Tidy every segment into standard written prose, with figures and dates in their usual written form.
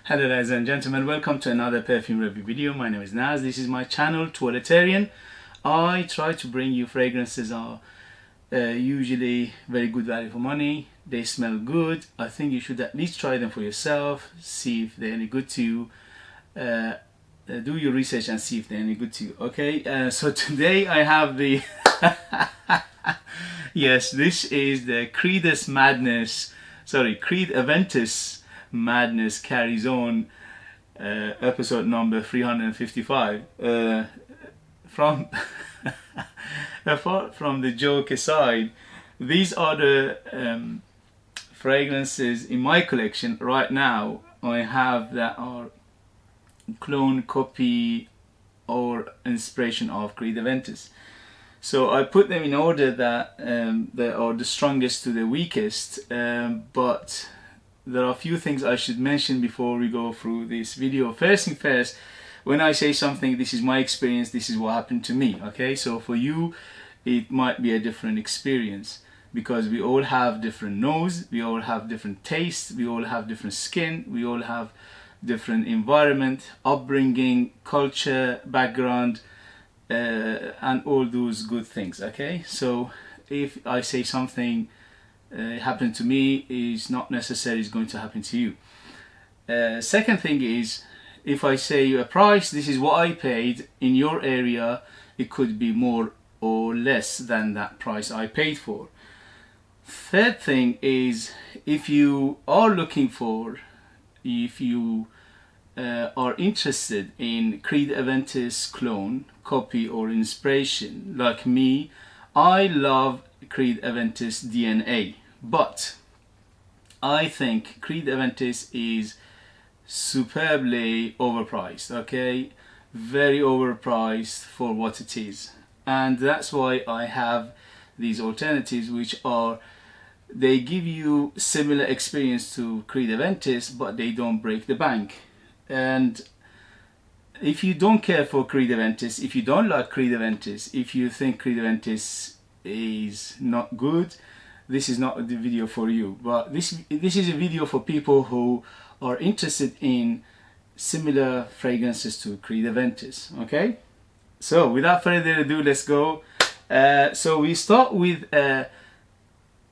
Hello ladies and gentlemen, welcome to another perfume review video. My name is Naz. This is my channel, Toiletterian. I try to bring you fragrances are usually very good value for money. They smell good. I think you should at least try them for yourself, see if they're any good to you. Do your research and see if they're any good to you. Okay, so today I have the yes, this is the Creed Aventus Madness Carries On, episode number 355. From apart from the joke aside, these are the fragrances in my collection right now I have that are clone, copy or inspiration of Creed Aventus. So I put them in order that they are the strongest to the weakest, but there are a few things I should mention before we go through this video. First thing first, when I say something, this is my experience, this is what happened to me, okay? So for you, it might be a different experience because we all have different nose, we all have different taste, we all have different skin, we all have different environment, upbringing, culture, background, and all those good things, okay? So if I say something happened to me, is not necessarily is going to happen to you. Second thing is, if I say a price, this is what I paid in your area, it could be more or less than that price I paid for. Third thing is, if you are looking for, if you are interested in Creed Aventus clone, copy or inspiration, like me, I love Creed Aventus DNA, but I think Creed Aventus is superbly overpriced, okay? Very overpriced for what it is. And that's why I have these alternatives, which are, they give you similar experience to Creed Aventus, but they don't break the bank. And if you don't care for Creed Aventus, if you don't like Creed Aventus, if you think Creed Aventus is not good, this is not the video for you. But this is a video for people who are interested in similar fragrances to Creed Aventus, okay? So without further ado, let's go. So we start with the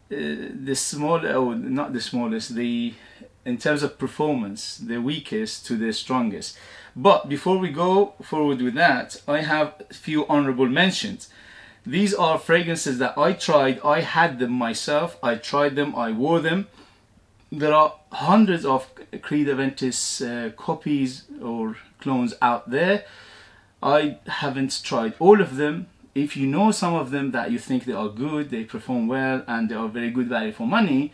not the smallest, in terms of performance, the weakest to the strongest. But before we go forward with that, I have a few honorable mentions. These are fragrances that I tried. I had them myself, I tried them, I wore them. There are hundreds of Creed Aventus copies or clones out there. I haven't tried all of them. If you know some of them that you think they are good, they perform well and they are very good value for money,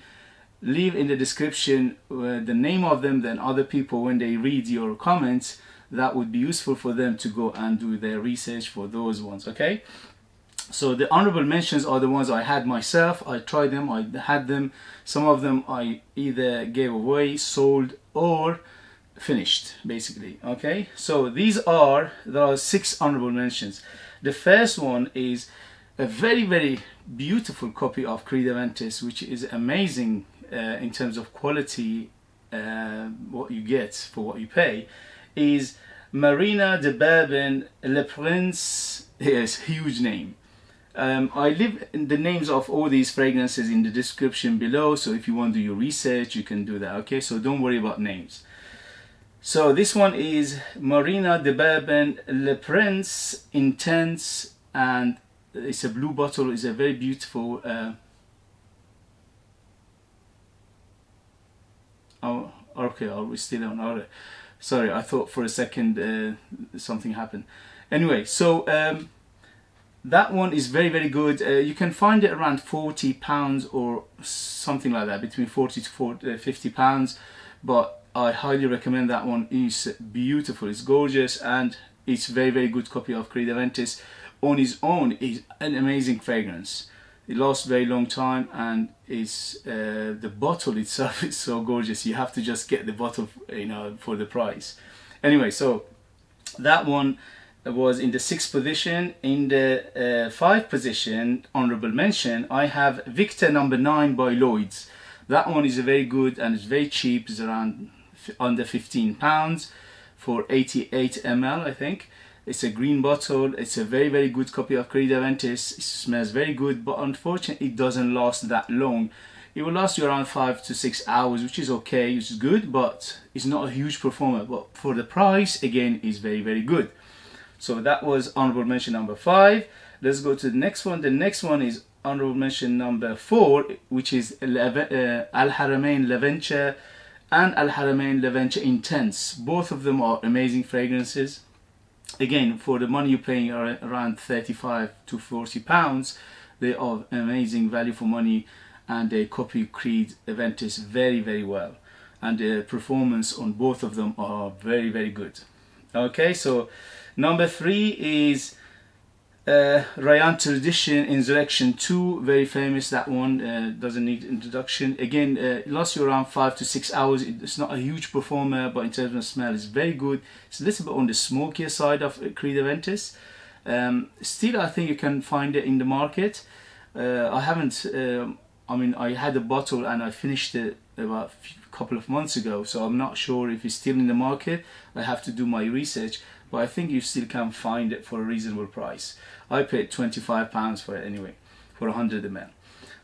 leave in the description the name of them, then other people, when they read your comments, that would be useful for them to go and do their research for those ones, okay? So the honorable mentions are the ones I had myself. I tried them, I had them. Some of them I either gave away, sold, or finished, basically, okay? So there are 6 honorable mentions. The first one is a very, very beautiful copy of Creed Aventus, which is amazing in terms of quality, what you get for what you pay, is Marina de Bourbon Le Prince. Yes, huge name. I leave the names of all these fragrances in the description below, so if you want to do your research, you can do that, okay? So don't worry about names. So this one is Marina de Bourbon Le Prince Intense, and it's a blue bottle. It's a very beautiful oh, okay, are we still on? Alright, sorry, I thought for a second something happened. Anyway, so that one is very, very good. You can find it around £40 or something like that, between 40 to 50 pounds, but I highly recommend that one. It's beautiful, it's gorgeous, and it's very, very good copy of Creed Aventus. On its own, is an amazing fragrance. It lasts a very long time, and it's the bottle itself is so gorgeous. You have to just get the bottle, you know, for the price. Anyway, so that one was in the 6th position. In the 5th position, honorable mention, I have Victor number 9 by Lloyd's. That one is very good and it's very cheap. It's around under £15 for 88 ml, I think. It's a green bottle. It's a very, very good copy of Creed Aventus. It smells very good, but unfortunately it doesn't last that long. It will last you around 5 to 6 hours, which is okay, which is good, but it's not a huge performer. But for the price, again, is very, very good. So that was honorable mention number 5. Let's go to the next one. The next one is honorable mention number 4, which is Al-Haramain Lavender and Al-Haramain Lavender Intense. Both of them are amazing fragrances. Again, for the money you're paying around 35 to 40 pounds, they are amazing value for money, and they copy Creed Aventus very, very well. And the performance on both of them are very, very good. Okay, so number 3 is Rayan Tradition Insurrection 2, very famous. That one doesn't need introduction. Again, it lasts you around 5 to 6 hours. It's not a huge performer, but in terms of smell, it's very good. It's a little bit on the smokier side of Creed Aventus. Still, I think you can find it in the market. I haven't. I mean, I had a bottle and I finished it about a couple of months ago, so I'm not sure if it's still in the market. I have to do my research, but I think you still can find it for a reasonable price. I paid £25 for it anyway, for 100 ml.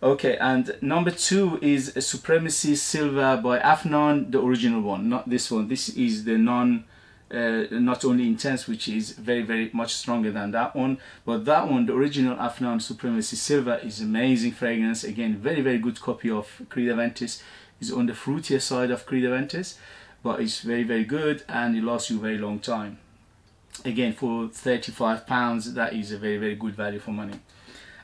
Okay, and number 2 is a Supremacy Silver by Afnan, the original one, not this one. This is the not only intense, which is very, very much stronger than that one, but that one, the original Afnan Supremacy Silver, is amazing fragrance. Again, very, very good copy of Creed Aventus. Is on the fruitier side of Creed Aventus, but it's very, very good, and it lasts you a very long time. Again, for £35, that is a very, very good value for money.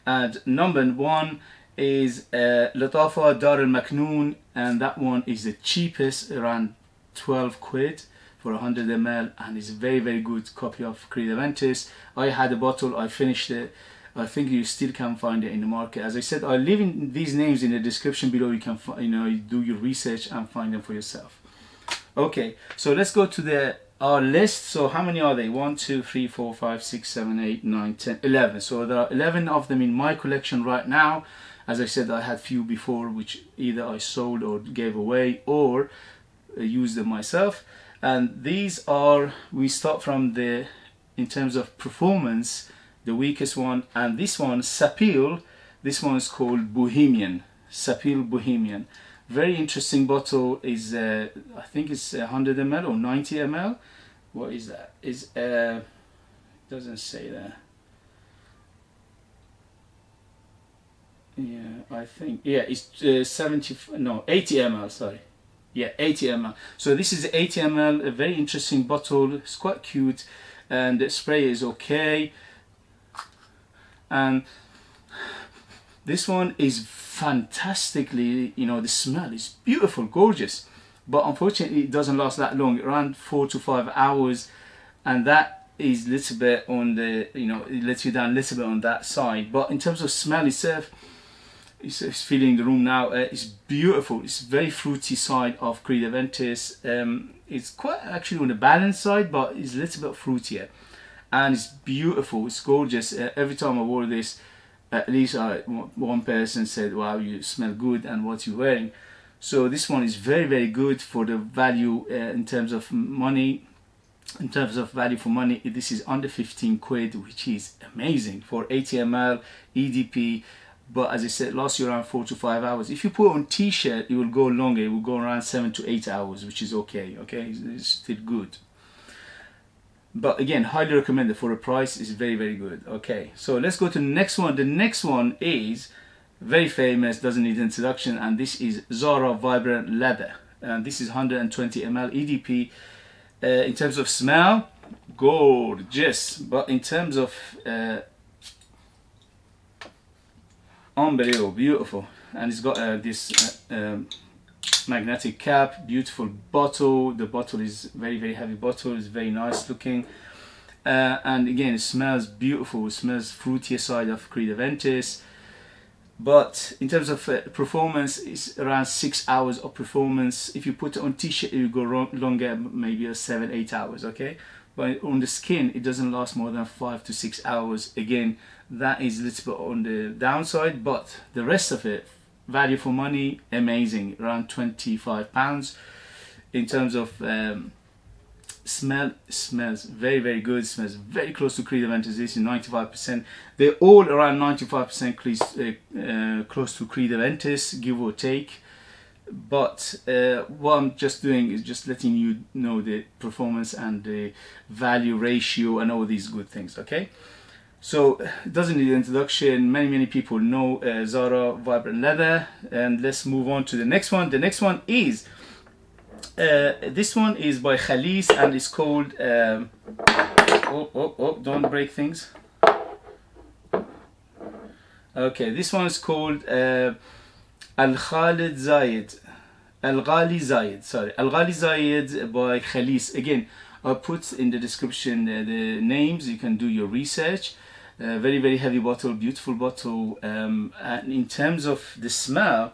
And number 1 is Latafa Dar al Maknoon, and that one is the cheapest, around 12 quid for 100 ml, and it's a very, very good copy of Creed Aventus. I had a bottle, I finished it. I think you still can find it in the market. As I said, I'll leave these names in the description below. You can do your research and find them for yourself. Okay, so let's go to our list. So how many are they? 1, 2, 3, 4, 5, 6, 7, 8, 9, 10, 11. So there are 11 of them in my collection right now. As I said, I had few before, which either I sold or gave away or used them myself. And these are, we start from in terms of performance, the weakest one, and this one, Sapil, this one is called Bohemian, Sapil Bohemian. Very interesting bottle. Is I think it's 100 ml or 90 ml. What is that? Is doesn't say there. Yeah, I think, yeah, it's 80 ml, sorry. Yeah, 80 ml. So this is 80 ml, a very interesting bottle. It's quite cute, and the spray is okay. And this one is fantastically, the smell is beautiful, gorgeous, but unfortunately it doesn't last that long, around 4 to 5 hours, and that is a little bit on the, it lets you down a little bit on that side. But in terms of smell itself, it's filling the room now. It's beautiful. It's very fruity side of Creed Aventus. It's quite actually on the balanced side, but it's a little bit fruitier. And it's beautiful, it's gorgeous. Every time I wore this, at least one person said, wow, you smell good, and what you're wearing. So this one is very, very good for the value in terms of money. In terms of value for money, this is under 15 quid, which is amazing for 80 ml EDP. But as I said, it lasts you around 4 to 5 hours. If you put on t-shirt, it will go longer. It will go around 7 to 8 hours, which is okay. Okay, it's still good. But again, highly recommended for a price. Is very, very good. Okay, so let's go to the next one. The next one is very famous, doesn't need introduction, and this is Zara Vibrant Leather, and this is 120 ml EDP. In terms of smell, gorgeous, but in terms of unbelievable, beautiful, and it's got this magnetic cap, beautiful bottle. The bottle is very, very heavy bottle. It's very nice looking, and again, it smells beautiful. It smells fruitier side of Creed Aventus. But in terms of performance, it's around 6 hours of performance. If you put it on t-shirt, it will go longer, maybe 7-8 hours. Okay, but on the skin, it doesn't last more than 5 to 6 hours. Again, that is a little bit on the downside, but the rest of it, value for money, amazing. Around £25. in terms of smells very, very good. Smells very close to Creed Aventus. This is 95%. They're all around 95% close to Creed Aventus, give or take. But what I'm just doing is just letting you know the performance and the value ratio and all these good things. Okay, so it doesn't need introduction. Many people know Zara Vibrant Leather, and let's move on to the next one. The next one is this one is by Khaled, and it's called don't break things. Okay, this one is called Khaled Zayed. Khaled Zayed, sorry. Khaled Zayed by Khaled. Again, I'll put in the description the names. You can do your research. Very, very heavy bottle, beautiful bottle. And in terms of the smell,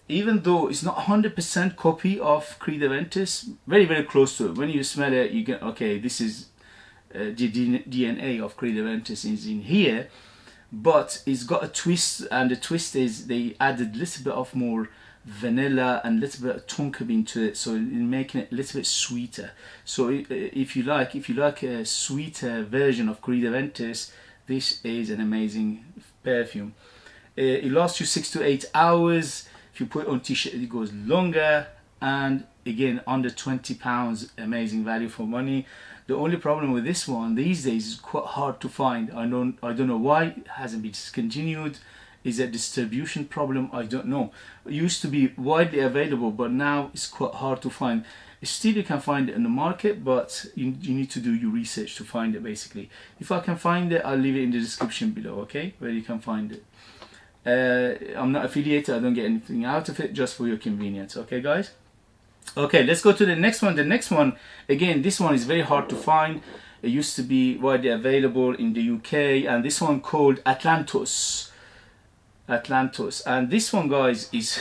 even though it's not 100% copy of Creed Aventus, very, very close to it. When you smell it, you get, okay, this is the DNA of Creed Aventus is in here. But it's got a twist, and the twist is they added a little bit of more vanilla and a little bit of tonka bean to it, so in making it a little bit sweeter. So if you like a sweeter version of Creed Aventus, this is an amazing perfume. It lasts you 6 to 8 hours. If you put it on t-shirt, it goes longer, and again under £20, amazing value for money. The only problem with this one these days is quite hard to find. I don't know why it hasn't been discontinued. Is it a distribution problem? I don't know. It used to be widely available, but now it's quite hard to find. Still, you can find it in the market, but you need to do your research to find it, basically. If I can find it, I'll leave it in the description below, okay, where you can find it. I'm not affiliated, I don't get anything out of it, just for your convenience, okay guys? Okay, let's go to the next one. The next one, again, this one is very hard to find. It used to be widely available in the UK, and this one called Atlantos. And this one, guys, is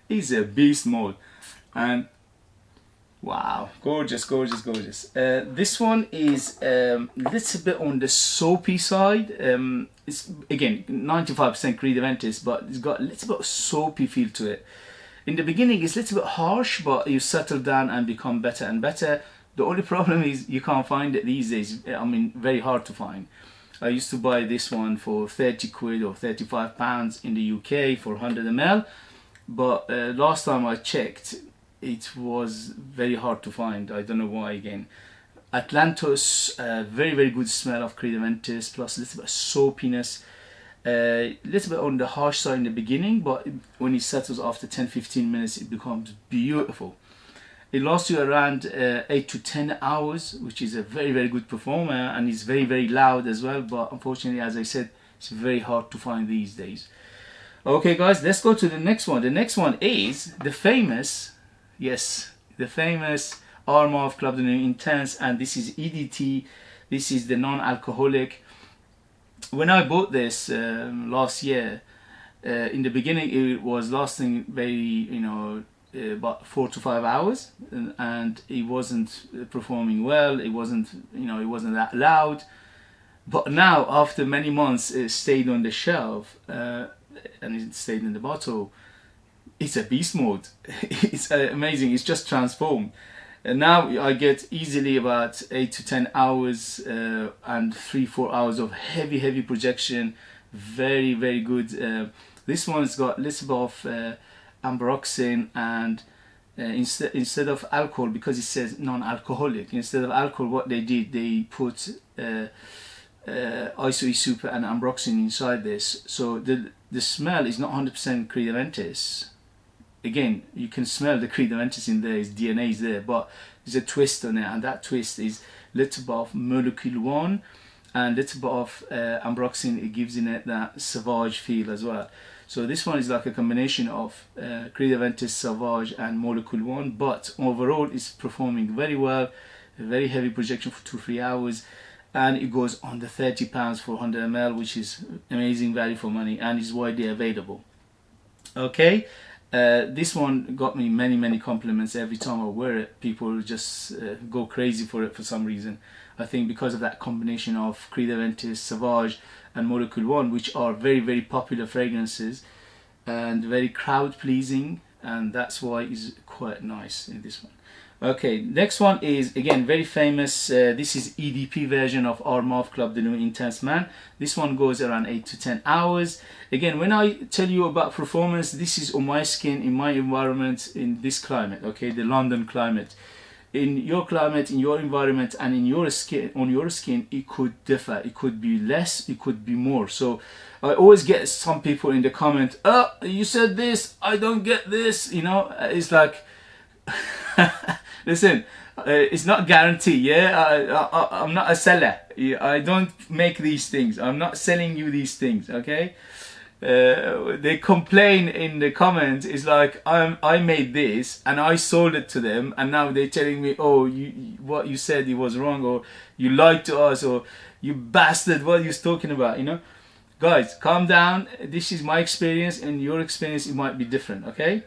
is a beast mode, and wow, gorgeous. This one is a little bit on the soapy side. It's again 95% Creed Aventus, but it's got a little bit of soapy feel to it. In the beginning, it's a little bit harsh, but you settle down and become better and better. The only problem is you can't find it these days. I mean, very hard to find. I used to buy this one for 30 quid or £35 in the UK for 100 ml. But last time I checked, it was very hard to find. I don't know why again. Atlantos, very, very good smell of Creed Aventus, plus a little bit of soapiness. A little bit on the harsh side in the beginning, but when it settles after 10-15 minutes, it becomes beautiful. It lasts you around 8 to 10 hours, which is a very, very good performer, and it's very, very loud as well, but unfortunately, as I said, it's very hard to find these days. Okay guys, let's go to the next one. The next one is the famous, yes, the famous Armor of Club de Nuit Intense, and this is EDT. This is the non-alcoholic. When I bought this last year, in the beginning it was lasting very, about 4 to 5 hours, and it wasn't performing well. It wasn't, it wasn't that loud. But now, after many months, it stayed on the shelf and it stayed in the bottle. It's a beast mode. It's amazing. It's just transformed. And now I get easily about 8 to 10 hours and 3-4 hours of heavy projection. Very, very good. This one's got a little bit of ambroxan, and instead of alcohol, because it says non-alcoholic, instead of alcohol, what they did, they put isoe super and ambroxan inside this. So the smell is not 100% Creed Aventus. Again, you can smell the Creed Aventus in there, his DNA is there, but there's a twist on it, and that twist is little bit of molecule 1 and little bit of ambroxan. It gives in it that Sauvage feel as well. So this one is like a combination of Creed Aventus, Sauvage and molecule 1, but overall it's performing very well. A very heavy projection for 2-3 hours, and it goes under £30 for 100 ml, which is amazing value for money, and is widely available. Okay. This one got me many compliments. Every time I wear it, people just go crazy for it for some reason. I think because of that combination of Creed Aventus, Sauvage and Molecule 1, which are very popular fragrances and very crowd pleasing, and that's why it's quite nice in this one. Okay, next one is again very famous. This is EDP version of Armaf Club de Nuit Intense Man. This one goes around 8 to 10 hours. Again, when I tell you about performance, this is on my skin, in my environment, in this climate, okay, the London climate. In your climate, in your environment, and in your skin, on your skin, it could differ. It could be less, it could be more. So I always get some people in the comment, oh, you said this, I don't get this, you know. It's like listen, it's not guaranteed. Yeah, I'm not a seller. I don't make these things. I'm not selling you these things. Okay. They complain in the comments. It's like I made this and I sold it to them, and now they're telling me, oh, what you said it was wrong, or you lied to us, or you bastard. What are you talking about? You know, guys, calm down. This is my experience, and your experience it might be different. Okay.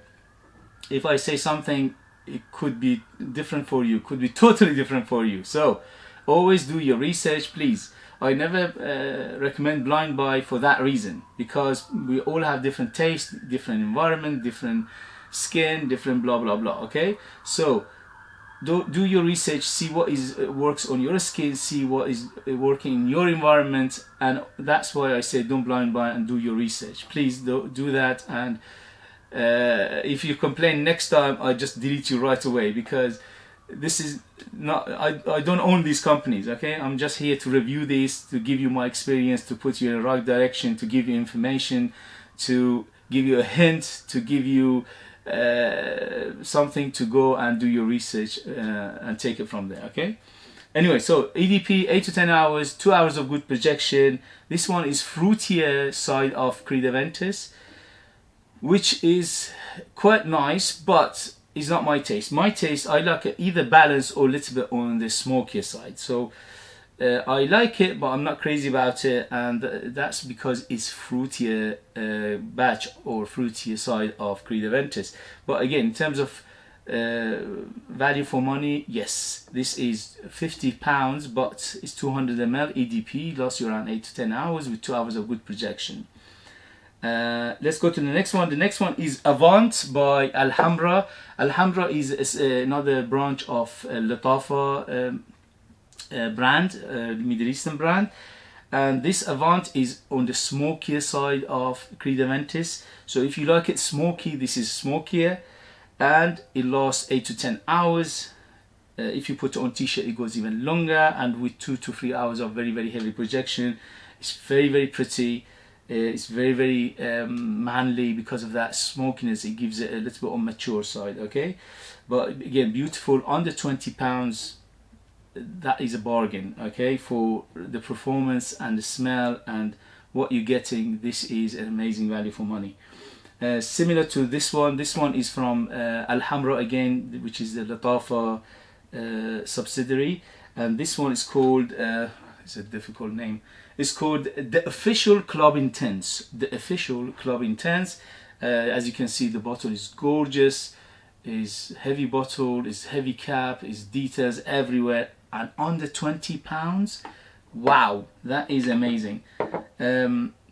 If I say something, it could be different for you, could be totally different for you. So always do your research, please. I never recommend blind buy for that reason, because we all have different tastes, different environment, different skin, different blah blah blah. Okay, so do your research, see what is works on your skin, see what is working in your environment, and that's why I say don't blind buy and do your research. Please do that. And if you complain next time, I just delete you right away, because this is not, I don't own these companies. Okay, I'm just here to review these, to give you my experience, to put you in the right direction, to give you information, to give you a hint, to give you something to go and do your research and take it from there. Okay, anyway, so EDP 8 to 10 hours, 2 hours of good projection. This one is fruitier side of Creed Aventus, which is quite nice, but is not my taste. My taste, I like it either balanced or a little bit on the smokier side. So I like it, but I'm not crazy about it, and that's because it's fruitier batch or fruitier side of Creed Aventus. But again, in terms of value for money, yes, this is £50, but it's 200 ml EDP, lasts you around 8 to 10 hours with 2 hours of good projection. Let's go to the next one. The next one is Avant by Alhambra. Alhambra is another branch of Latafa brand, Middle Eastern brand, and this Avant is on the smokier side of Creed Aventus. So if you like it smoky, this is smokier, and it lasts 8 to 10 hours. If you put it on t-shirt, it goes even longer, and with 2 to 3 hours of very very heavy projection. It's very very pretty. It's very very manly because of that smokiness. It gives it a little bit on mature side. Okay, but again, beautiful. Under £20, that is a bargain. Okay, for the performance and the smell and what you're getting, this is an amazing value for money. Similar to this one is from Alhambra again, which is the Latafa subsidiary, and this one is called it's a difficult name. It's called the Official Club Intense. The Official Club Intense. As you can see, the bottle is gorgeous. Is heavy bottle, is heavy cap, is details everywhere, and under £20. Wow, that is amazing.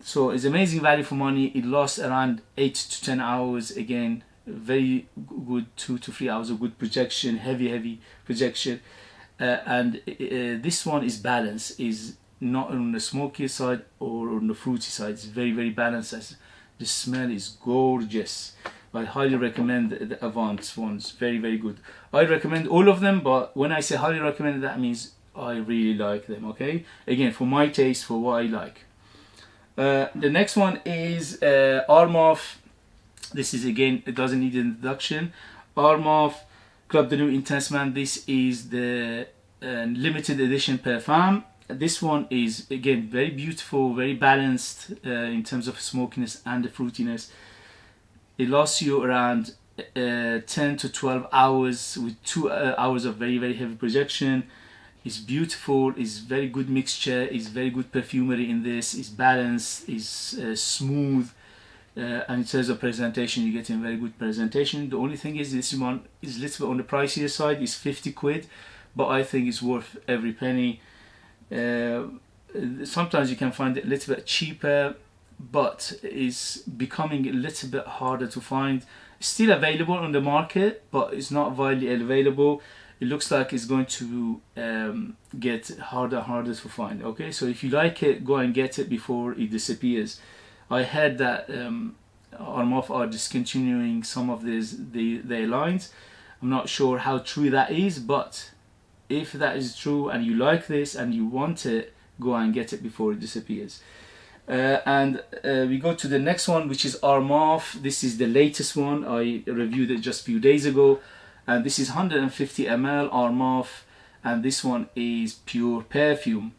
So it's amazing value for money. It lasts around 8 to 10 hours. Again, very good 2 to 3 hours of good projection, heavy projection, and this one is balanced. Is not on the smoky side or on the fruity side. It's very very balanced. As the smell is gorgeous. I highly recommend the Avant ones. Very very good. I recommend all of them, but when I say highly recommend, that means I really like them. Okay, again, for my taste, for what I like. The next one is Armaf. This is again, it doesn't need an introduction. Armaf Club de Nuit Intense Man. This is the limited edition Parfum. This one is again very beautiful, very balanced in terms of smokiness and the fruitiness. It lasts you around 10 to 12 hours with 2 hours of very very heavy projection. It's beautiful, it's very good mixture, it's very good perfumery in this, it's balanced, it's smooth, and in terms of presentation, you're getting very good presentation. The only thing is this one is a little bit on the pricier side. It's 50 quid, but I think it's worth every penny. Sometimes you can find it a little bit cheaper, but it's becoming a little bit harder to find, still available on the market, but it's not widely available. It looks like it's going to get harder and harder to find. Okay, so if you like it, go and get it before it disappears. I heard that Armaf are discontinuing some of their lines. I'm not sure how true that is, but if that is true and you like this and you want it, go and get it before it disappears. We go to the next one, which is Armaf. This is the latest one. I reviewed it just a few days ago, and this is 150 ml Armaf, and this one is pure perfume.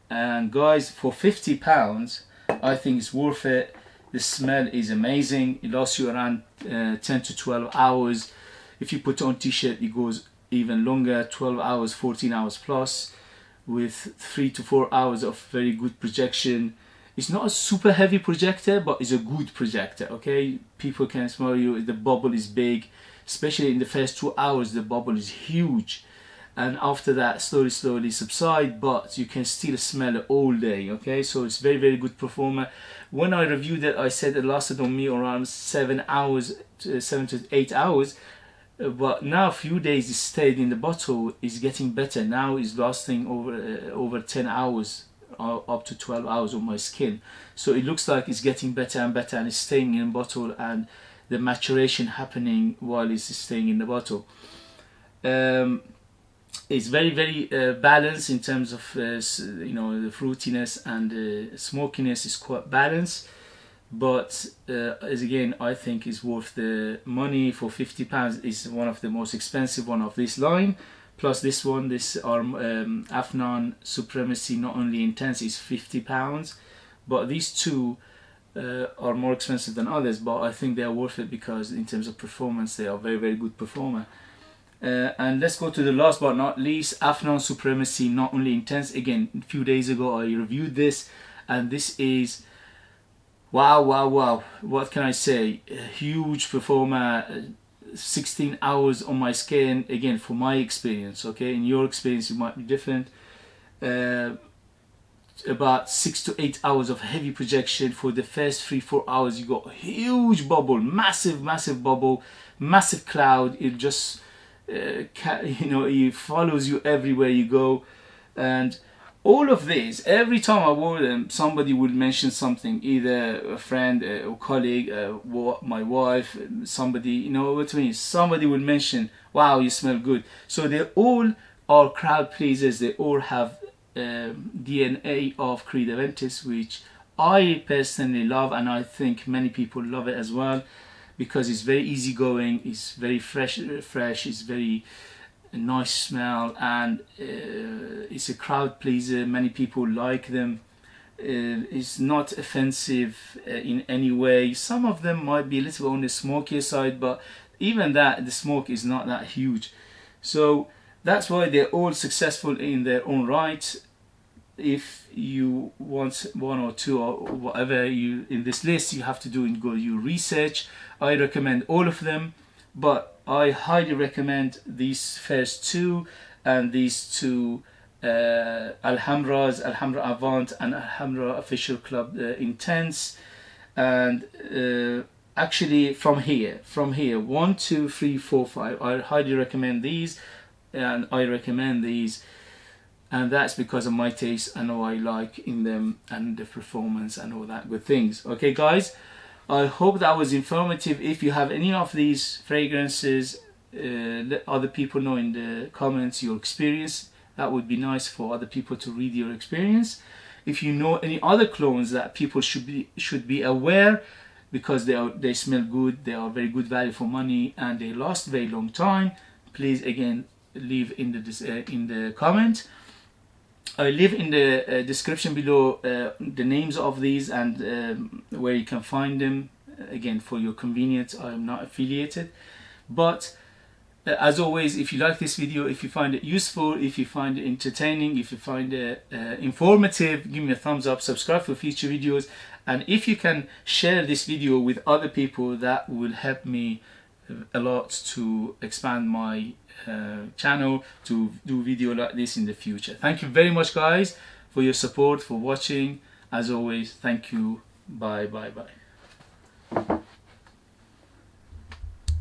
And guys, for £50, I think it's worth it. The smell is amazing. It lasts you around 10 to 12 hours. If you put on t-shirt, it goes even longer, 12 hours, 14 hours plus, with 3 to 4 hours of very good projection. It's not a super heavy projector, but it's a good projector, okay? People can smell you. The bubble is big, especially in the first 2 hours. The bubble is huge, and after that slowly subside, but you can still smell it all day, okay? So it's very good performer. When I reviewed it, I said it lasted on me around 7 to 8 hours, but now a few days it stayed in the bottle. Is getting better. Now it's lasting over 10 hours, up to 12 hours on my skin. So it looks like it's getting better and better, and it's staying in the bottle, and the maturation happening while it's staying in the bottle. It's very balanced in terms of you know, the fruitiness and the smokiness is quite balanced, but as again, I think is worth the money. For £50 is one of the most expensive one of this line. Plus this one, this Afnan Supremacy Not Only Intense, is £50, but these two are more expensive than others, but I think they are worth it because in terms of performance they are very good performer. And let's go to the last but not least, Afnan Supremacy Not Only Intense. Again, a few days ago I reviewed this, and this is wow, what can I say, a huge performer. 16 hours on my skin, again, for my experience, okay? In your experience it might be different. About 6 to 8 hours of heavy projection. For the first 3-4 hours you got huge bubble, massive bubble, massive cloud. It just you know, it follows you everywhere you go. And all of this, every time I wore them, somebody would mention something, either a friend, a colleague, my wife, somebody, you know what I mean? Somebody would mention, wow, you smell good. So they all are crowd pleasers. They all have DNA of Creed Aventus, which I personally love, and I think many people love it as well, because it's very easygoing, it's very fresh, it's very nice smell, and it's a crowd pleaser. Many people like them. It's not offensive in any way. Some of them might be a little on the smokier side, but even that, the smoke is not that huge. So that's why they're all successful in their own right. If you want one or two or whatever you in this list, you have to do and go your research. I recommend all of them, but I highly recommend these first two, and these two Alhambra Avant and Alhambra Official Club Intense. And actually from here 1, 2, 3, 4, 5, I highly recommend these, and I recommend these, and that's because of my taste and what I like in them and the performance and all that good things. Okay guys, I hope that was informative. If you have any of these fragrances, let other people know in the comments your experience. That would be nice for other people to read your experience. If you know any other clones that people should be aware, because they smell good, they are very good value for money, and they last a very long time, please again leave in the comment. I leave in the description below the names of these and where you can find them. Again, for your convenience, I am not affiliated. But as always, if you like this video, if you find it useful, if you find it entertaining, if you find it informative, give me a thumbs up, subscribe for future videos. And if you can share this video with other people, that will help me a lot to expand my channel to do video like this in the future. Thank you very much guys for your support, for watching. As always, thank you. Bye.